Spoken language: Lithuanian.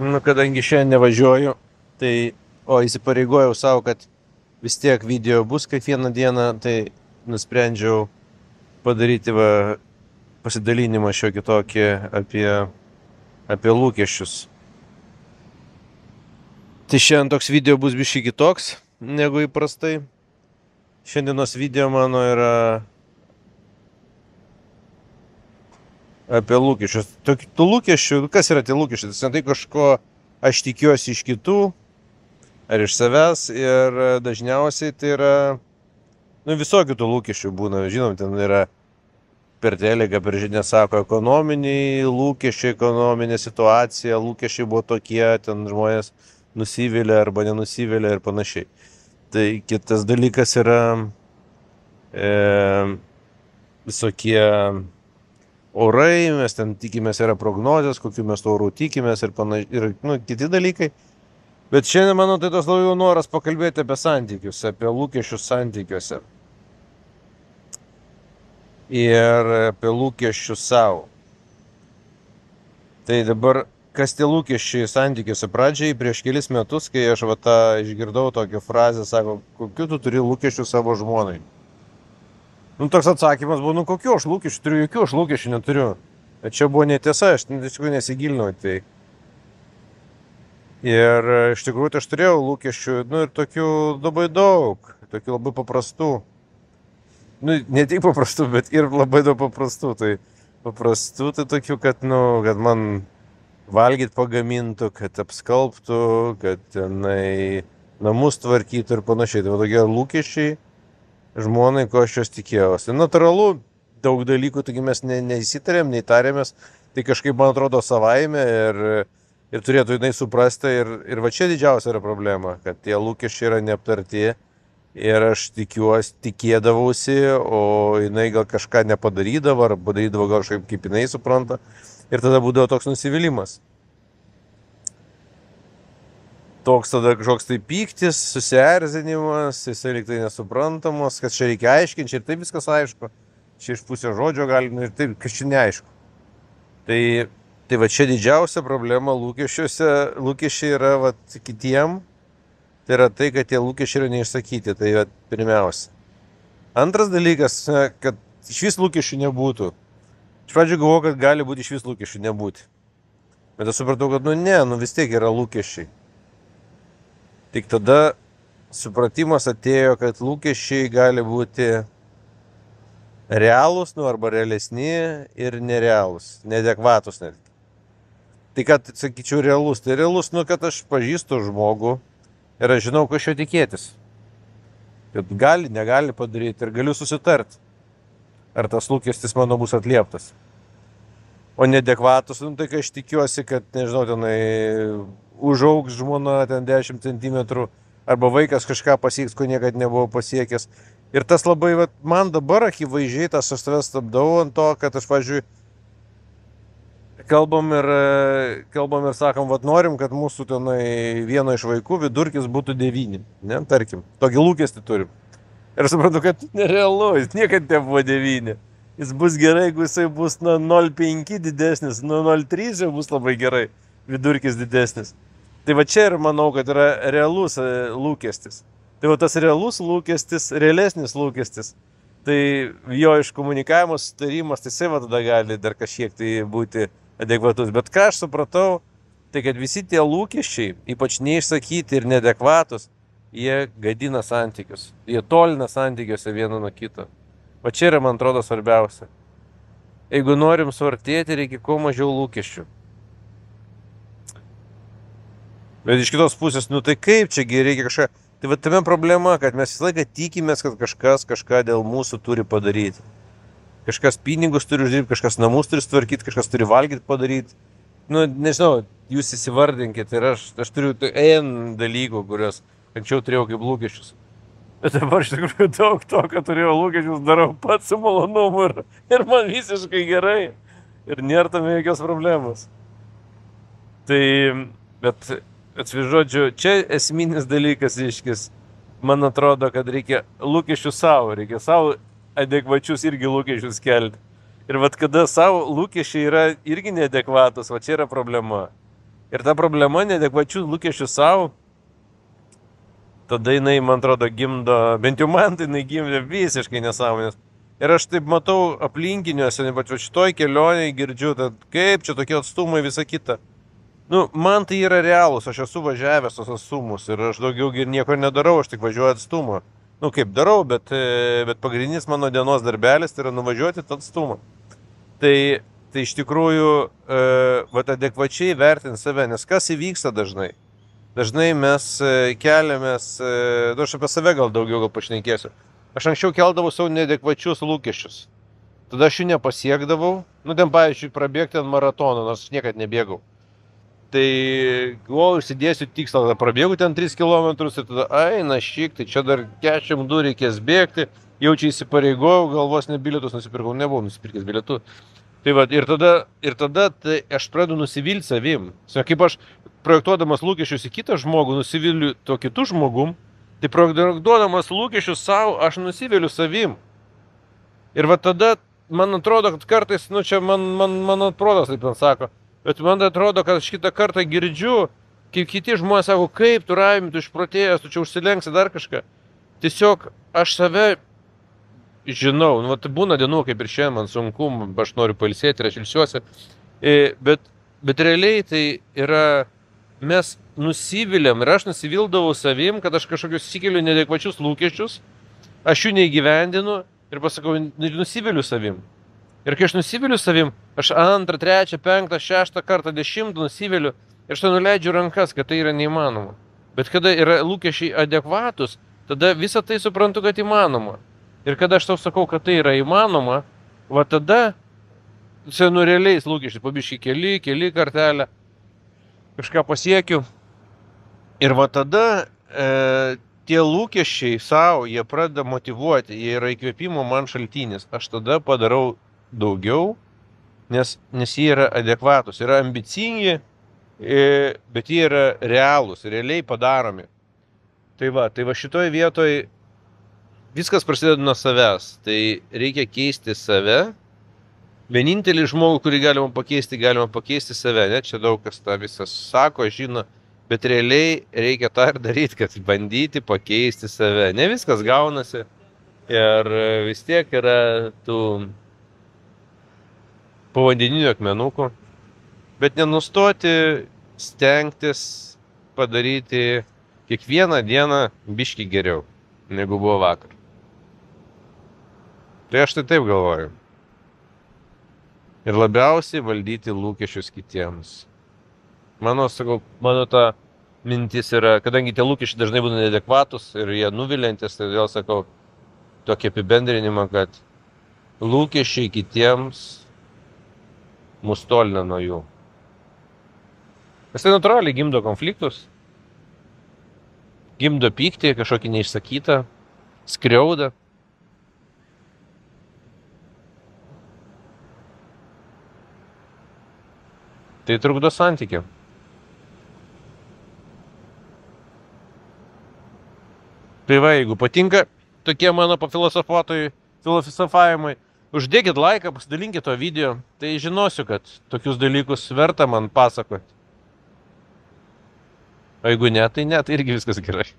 Nu, kadangi šiandien nevažiuoju, tai, o įsipareigojau savo, kad vis tiek video bus kiekvieną dieną, tai nusprendžiau padaryti pasidalinimą šiokį tokį apie lūkesčius. Tai šiandien toks video bus biškai kitoks negu įprastai. Šiandienos video mano yra apie lūkesčius. Tų lūkesčių, kas yra tie lūkesčiai? Tai kažko aš tikiuosi iš kitų ar iš savęs ir dažniausiai tai yra, visokių tų lūkesčių būna. Žinom, ten yra per teleką, per žinią sako, ekonominiai lūkesčiai, ekonominė situacija, lūkesčiai buvo tokie, ten žmonės nusivylė arba nenusivylė ir panašiai. Tai kitas dalykas yra visokie orai, mes ten tikimės, yra prognozės, kokiu mes to orų tikimės ir panašiai, ir kiti dalykai. Bet šiandien, manau, tai tos labiau noras pakalbėti apie santykius, apie lūkesčius santykiuose. Ir apie lūkesčius savo. Tai dabar, kas tie lūkesčiai santykiuose? Pradžiai, prieš kelis metus, kai aš išgirdau tokią frazę, sako, kokiu tu turi lūkesčių savo žmonai? Toks atsakymas buvo, kokiu aš lūkesčių turiu, jokių aš lūkesčių neturiu. Bet čia buvo netiesa, aš tiesiog nesigilinau į tai. Ir iš tikrųjų aš turėjau lūkesčių, ir tokių labai daug, tokių labai paprastų. Ne tik paprastų, bet ir labai daug paprastų. Tai paprastų tai tokių, kad man valgyt pagamintų, kad apskalbtų, kad namus tvarkytų ir panašiai. Tai tokie lūkesčiai žmonai, ko aš jos tikėjausi. Natūralu, daug dalykų, taigi mes neįsitarėm, neįtarėmės, tai kažkaip, man atrodo, savaime ir turėtų jinai suprasti. Ir va čia didžiausia yra problema, kad tie lūkesčiai yra neaptarti ir aš tikėdavausi, o jinai gal kažką nepadarydavo, ar padarydavo gal kažkaip, kaip jinai supranta, ir tada būdavo toks nusivylimas. Toks tada kažkoks tai pyktis, susierzinimas, jisai liktai nesuprantamas, kad čia reikia aiškinti, čia ir taip viskas aišku, čia iš pusės žodžio gali, ir taip, kas čia neaišku. Tai va čia didžiausia problema lūkesčiai yra kitiem, tai yra tai, kad tie lūkesčiai yra neišsakyti, tai pirmiausia. Antras dalykas, kad iš vis lūkesčių nebūtų. Iš pradžių galvoju, kad gali būti iš vis lūkesčių nebūti. Bet aš supratau, kad vis tiek yra lūkesčiai. Tik tada supratimas atėjo, kad lūkesčiai gali būti realūs, arba realesni ir nerealūs, neadekvatus netgi. Tai kad, sakyčiau, realus, tai realus, kad aš pažįstu žmogų ir aš žinau, ko iš jo tikėtis. Kad gali, negali padaryti ir galiu susitarti, ar tas lūkestis mano bus atlieptas. O neadekvatus, tai kai aš tikiuosi, kad, nežinau, užaugs žmona ten 10 cm, arba vaikas kažką pasieks, ko niekad nebuvo pasiekęs. Ir tas labai, man dabar akivaizdžiai tas aš tave stabdau ant to, kad aš, pavyzdžiui, kalbam ir sakom, norim, kad mūsų vieno iš vaikų vidurkis būtų 9, ne, tarkim, tokį lūkestį turim. Ir suprantu, kad nerealu, jis niekad nebuvo 9. Jis bus gerai, jeigu jisai bus 0,5 didesnis, 0,3 jau bus labai gerai, vidurkis didesnis. Tai va čia ir manau, kad yra realus lūkestis. Tai va tas realus lūkestis, realesnis lūkestis, tai jo iškomunikavimo sutarimas, tai jisai tada gali dar kažkiek tai būti adekvatus. Bet ką aš supratau, tai kad visi tie lūkesčiai, ypač neišsakyti ir neadekvatus, jie gadina santykius. Jie tolina santykiuose vieno nuo kito. Va čia yra, man atrodo, svarbiausia. Jeigu norim suartėti, reikia kuo mažiau lūkesčių. Bet iš kitos pusės, tai kaip čiagi reikia kažką. Tai va tame problema, kad mes visą laiką tikimės, kad kažkas kažką dėl mūsų turi padaryti. Kažkas pinigus turi uždirbti, kažkas namus turi sutvarkyti, kažkas turi valgyti padaryti. Nežinau, jūs įsivardinkit ir aš turiu N dalykų, kurios anksčiau turėjau kaip lūkesčius. Bet dabar iš tikrųjų daug to, kad turėjau lūkesčius, darau pats su malonumu ir man visiškai gerai. Ir nėra tame jokios problemos. Bet žodžiu, čia esminis dalykas, reiškis, man atrodo, kad reikia lūkesčių savo, reikia savo adekvačius irgi lūkesčius kelti. Ir kada savo lūkesčiai yra irgi neadekvatus, čia yra problema. Ir ta problema neadekvačių lūkesčių savo, tada jinai, man atrodo, gimdo, bent jau man tai jinai gimdo visiškai nesąmonės. Ir aš taip matau aplinkiniuose, net šitoj kelionėje girdžiu, tad kaip čia tokie atstumai visą kitą. Nu, man tai yra realūs, aš esu važiavęs tos atstumus ir aš daugiau nieko nedarau, aš tik važiuoju atstumą. Nu, kaip darau, bet pagrindinis mano dienos darbelis tai yra nuvažiuoti tą atstumą. Tai iš tikrųjų, adekvačiai vertinti save, nes kas įvyksta dažnai? Dažnai mes keliamės, aš apie save gal daugiau pašnekėsiu. Aš anksčiau keldavau savo neadekvačius lūkesčius. Tada aš jų nepasiekdavau. Nu, ten, pavyzdžiui, prabėgti ant maratono, nors aš niekad nebėgau. Tai galvoju, užsidėsiu tikslą, tada prabėgu ten 3 km ir tada, na šik, tai čia dar 42 reikės bėgti. Jau čia įsipareigojau, galvos ne bilietus nusipirkau, nebuvau nusipirkęs bilietų. Tai va, ir tada tai aš pradedu nusivilti savim. Kaip aš projektuodamas lūkesčius į kitą žmogų, nusiviliu to kitų žmogum, tai projektuodamas lūkesčius savo, aš nusiviliu savim. Ir va tada, man atrodo, kad kartais, nu čia mano protas taip man sako, bet man atrodo, kad aš kitą kartą girdžiu, kaip kiti žmonės sako, kaip tu Raimi, tu išprotėjęs, tu čia užsilenksi dar kažką. Tiesiog aš save žinau, nu, tai būna dienų, kaip ir šiandien, man sunku, aš noriu pailsėti ir aš ilsiuosi, bet realiai tai yra, mes nusiviliam ir aš nusivildavau savim, kad aš kažkokius įsikeliu neadekvačius lūkesčius, aš jų neįgyvendinu ir pasakau, nusiviliu savim. Ir kai aš nusiviliu savim, aš 2, 3, 5, 6 kartą 10 nusiviliu ir aš nuleidžiu rankas, kad tai yra neįmanoma. Bet kada yra lūkesčiai adekvatus, tada visą tai suprantu, kad įmanoma. Ir kada aš tau sakau, kad tai yra įmanoma, va tada, nu realiais lūkesčiais, pabiškai keli kartelę, kažką pasiekiu. Ir va tada tie lūkesčiai savo, jie pradeda motyvuoti, jie yra įkvėpimo man šaltinis. Aš tada padarau daugiau, nes jie yra adekvatus, yra ambicingi, bet jie yra realūs, realiai padaromi. Tai va šitoj vietoj viskas prasideda nuo savęs, tai reikia keisti save. Vienintelį žmogų, kurį galima pakeisti save, ne? Čia daug kas tą visą sako, žino, bet realiai reikia tą ir daryti, kad bandyti pakeisti save. Ne viskas gaunasi ir vis tiek yra tų povandeninių akmenukų, bet nenustoti stengtis padaryti kiekvieną dieną biškį geriau, negu buvo vakar. Tai aš tai taip galvoju. Ir labiausiai valdyti lūkesčius kitiems. Mano ta mintis yra, kadangi tie lūkesčiai dažnai būna neadekvatus ir jie nuviliantis, tai vėl sakau tokį apibendrinimą, kad lūkesčiai kitiems mus tolina nuo jų. Nes tai natūraliai gimdo konfliktus, gimdo pyktį, kažkokį neišsakytą, skriaudą. Tai trukdo santykiam. Tai va, jeigu patinka tokie mano filosofavimai, uždėkit laiką, pasidalinkit to video, tai žinosiu, kad tokius dalykus verta man pasakoti. O jeigu ne, tai irgi viskas gerai.